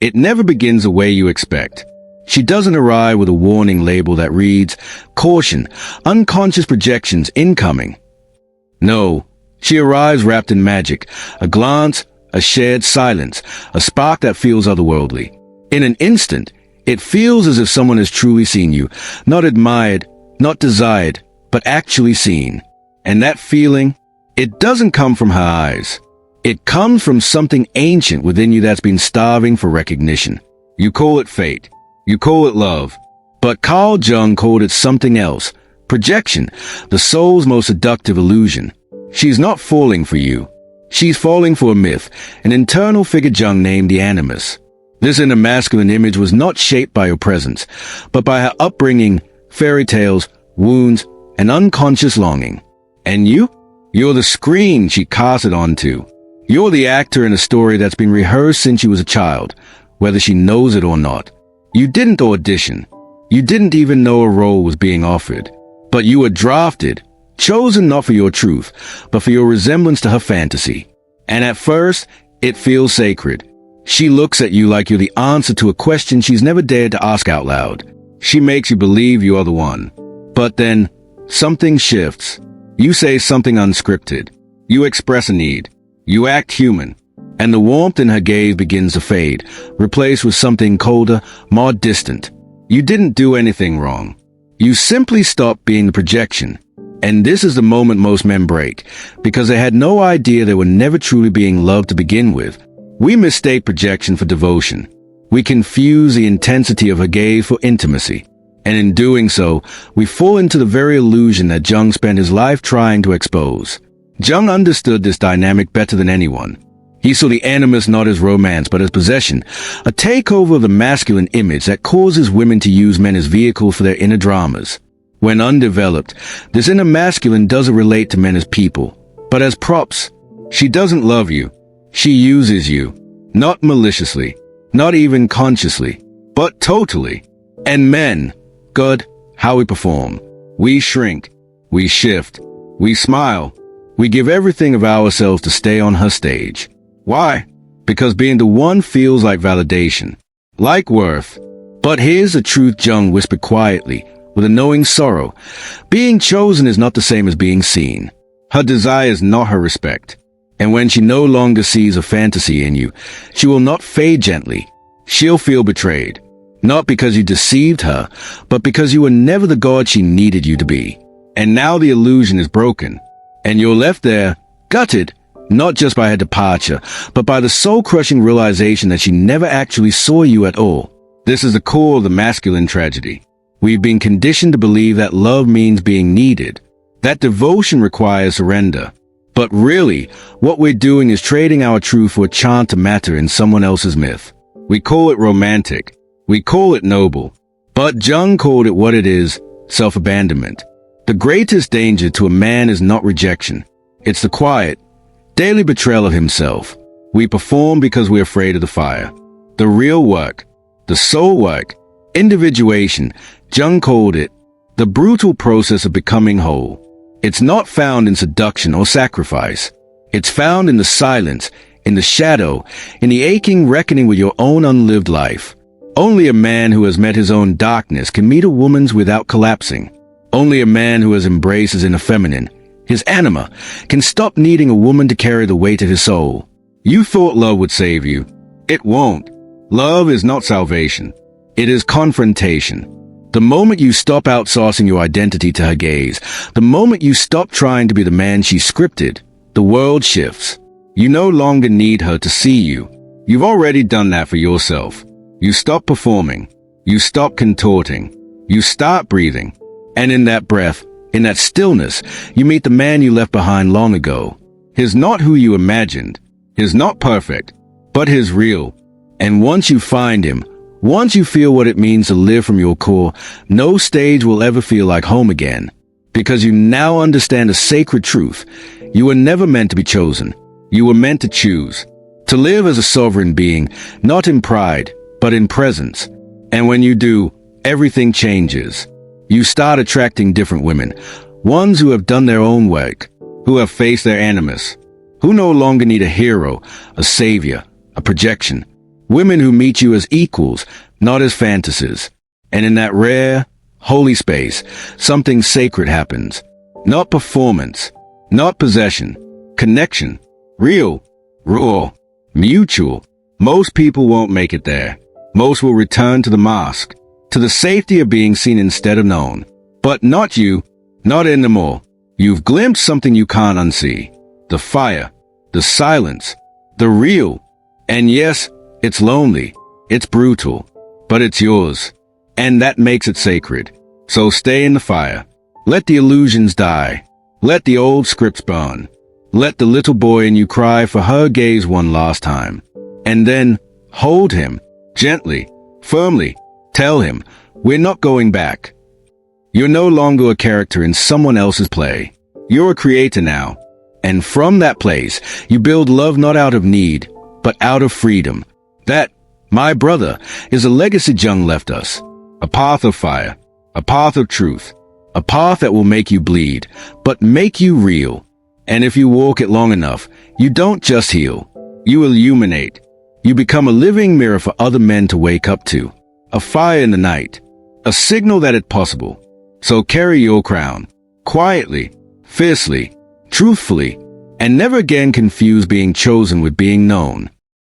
It never begins the way you expect. She doesn't arrive with a warning label that reads, "Caution, unconscious projections incoming." No, she arrives wrapped in magic, a glance, a shared silence, a spark that feels otherworldly. In an instant, it feels as if someone has truly seen you, not admired, not desired, but actually seen. And that feeling, it doesn't come from her eyes. It comes from something ancient within you that's been starving for recognition. You call it fate. You call it love. But Carl Jung called it something else. Projection, the soul's most seductive illusion. She's not falling for you. She's falling for a myth, an internal figure Jung named the Animus. This inner masculine image was not shaped by your presence, but by her upbringing, fairy tales, wounds, and unconscious longing. And you? You're the screen she cast it onto. You're the actor in a story that's been rehearsed since she was a child, whether she knows it or not. You didn't audition. You didn't even know a role was being offered. But you were drafted, chosen not for your truth, but for your resemblance to her fantasy. And at first, it feels sacred. She looks at you like you're the answer to a question she's never dared to ask out loud. She makes you believe you are the one. But then, something shifts. You say something unscripted. You express a need. You act human. And the warmth in her gaze begins to fade, replaced with something colder, more distant. You didn't do anything wrong. You simply stopped being the projection. And this is the moment most men break, because they had no idea they were never truly being loved to begin with. We mistake projection for devotion. We confuse the intensity of her gaze for intimacy. And in doing so, we fall into the very illusion that Jung spent his life trying to expose. Jung understood this dynamic better than anyone. He saw the animus not as romance but as possession, a takeover of the masculine image that causes women to use men as vehicles for their inner dramas. When undeveloped, this inner masculine doesn't relate to men as people, but as props. She doesn't love you. She uses you. Not maliciously, not even consciously, but totally. And men, God, how we perform. We shrink. We shift. We smile. We give everything of ourselves to stay on her stage. Why? Because being the one feels like validation, like worth. But here's the truth Jung whispered quietly, with a knowing sorrow. Being chosen is not the same as being seen. Her desire is not her respect. And when she no longer sees a fantasy in you, she will not fade gently. She'll feel betrayed. Not because you deceived her, but because you were never the god she needed you to be. And now the illusion is broken. And you're left there, gutted, not just by her departure, but by the soul-crushing realization that she never actually saw you at all. This is the core of the masculine tragedy. We've been conditioned to believe that love means being needed, that devotion requires surrender. But really, what we're doing is trading our truth for a chance to matter in someone else's myth. We call it romantic. We call it noble. But Jung called it what it is, self-abandonment. The greatest danger to a man is not rejection. It's the quiet, daily betrayal of himself. We perform because we're afraid of the fire. The real work, the soul work, individuation, Jung called it the brutal process of becoming whole. It's not found in seduction or sacrifice. It's found in the silence, in the shadow, in the aching reckoning with your own unlived life. Only a man who has met his own darkness can meet a woman's without collapsing. Only a man who has embraced his inner feminine, his anima, can stop needing a woman to carry the weight of his soul. You thought love would save you. It won't. Love is not salvation. It is confrontation. The moment you stop outsourcing your identity to her gaze, the moment you stop trying to be the man she scripted, the world shifts. You no longer need her to see you. You've already done that for yourself. You stop performing. You stop contorting. You start breathing. And in that breath, in that stillness, you meet the man you left behind long ago. He's not who you imagined. He's not perfect, but he's real. And once you find him, once you feel what it means to live from your core, no stage will ever feel like home again. Because you now understand a sacred truth. You were never meant to be chosen. You were meant to choose. To live as a sovereign being, not in pride, but in presence. And when you do, everything changes. You start attracting different women, ones who have done their own work, who have faced their animus, who no longer need a hero, a savior, a projection. Women who meet you as equals, not as fantasies. And in that rare, holy space, something sacred happens. Not performance, not possession, connection, real, raw, mutual. Most people won't make it there. Most will return to the mask, to the safety of being seen instead of known. But not you, not anymore. You've glimpsed something you can't unsee. The fire, the silence, the real. And yes, it's lonely, it's brutal, but it's yours. And that makes it sacred. So stay in the fire. Let the illusions die. Let the old scripts burn. Let the little boy in you cry for her gaze one last time. And then hold him, gently, firmly. Tell him, we're not going back. You're no longer a character in someone else's play. You're a creator now. And from that place, you build love not out of need, but out of freedom. That, my brother, is a legacy Jung left us. A path of fire, a path of truth, a path that will make you bleed, but make you real. And if you walk it long enough, you don't just heal, you illuminate. You become a living mirror for other men to wake up to. A fire in the night, a signal that it's possible. So carry your crown, quietly, fiercely, truthfully, and never again confuse being chosen with being known.